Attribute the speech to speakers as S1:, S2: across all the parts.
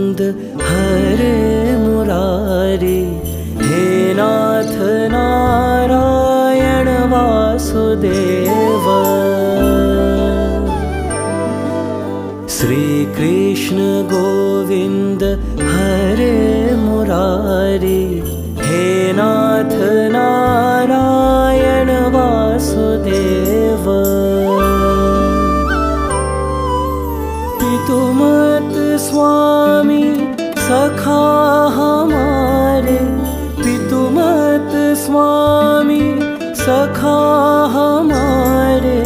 S1: गोविंद हरे मुरारी, हे नाथ नारायण वासुदेव। श्री कृष्ण गोविंद हरे मुरारी, हे नाथ नारायण वासुदेव। पितुमत स्वामी सखा हमारे, पितुमत स्वामी सखा हमारे,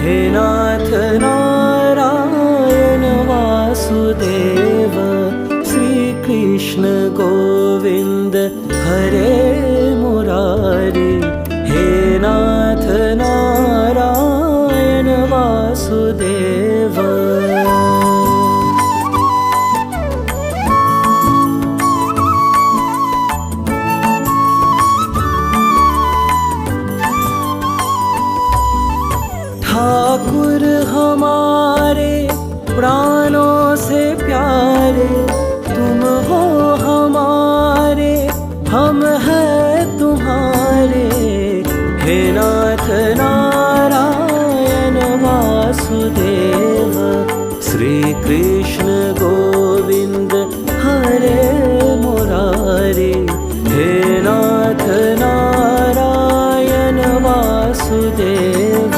S1: हे नाथ नारायण वासुदेव। श्री कृष्ण गोविंद हरे मुरारी, हे नाथ नारायण वासुदेव। ठाकुर हमारे प्राणों से प्यारे, तुम हो हमारे, हम हैं तुम्हारे, हे नाथ नारायण वासुदेव। श्री कृष्ण गोविंद हरे मुरारी, हे नाथ नारायण वासुदेव।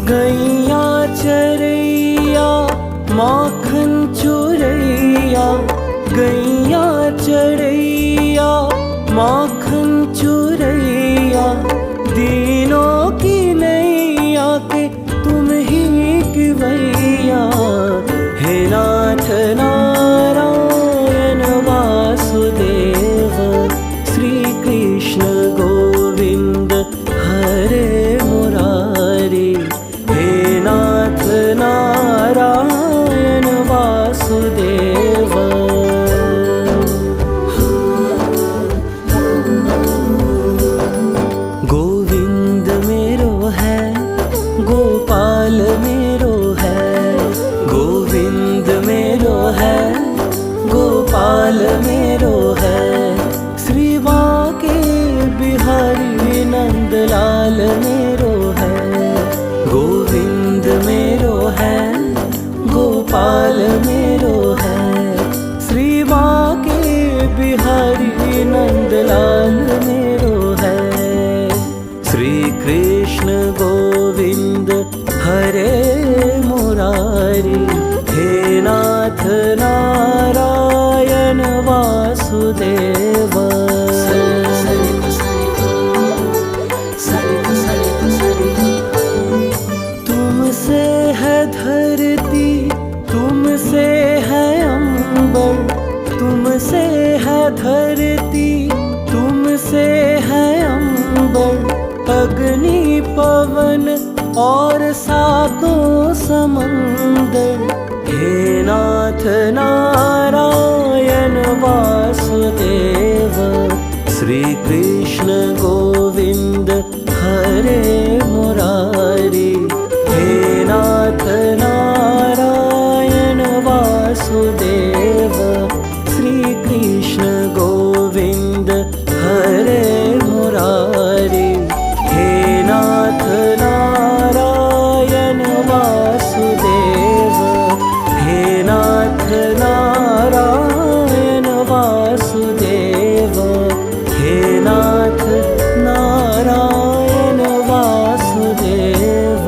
S1: गैया चरैया माखन चुरैया, गैया चरैया माखन चुरैया, दीनों की नैया के तुम ही किवैया, हे नाथ नारायण वासुदेव। श्री कृष्ण गोविंद हरे मुरारी, हे नाथ नारायण वासुदेव। गोविंद मेरो है, गोपाल मेरो है, गोविंद मेरो है, गोपाल मेरो है, श्री बांके बिहारी नंदलाल मेरो है। गोविंद मेरो है, गोपाल मेरो है, श्री बांके बिहारी नंदलाल मेरो है। श्री कृष्ण गोविंद हरे मुरारी, हे नाथ नारायण वासुदेव। तुमसे है धरती, तुमसे है अंबर, तुमसे है धरती, तुमसे है अंबर, अग्नि पवन और सातों समंदर, हे नाथ नारायण वासुदेव। श्री कृष्ण गोविंद हरे मुरारी, हे नाथ नारायण वासुदेव। श्री कृष्ण गोविंद हरे मुरारी, हे नाथ नारायण वासुदेव, हे नाथ नारायण वासुदेव, हे नाथ नारायण वासुदेव।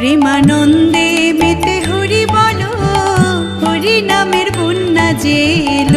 S2: প্রেমানন্দে মেতে হরি বলো, হরি নামের বন্যা যে এলো।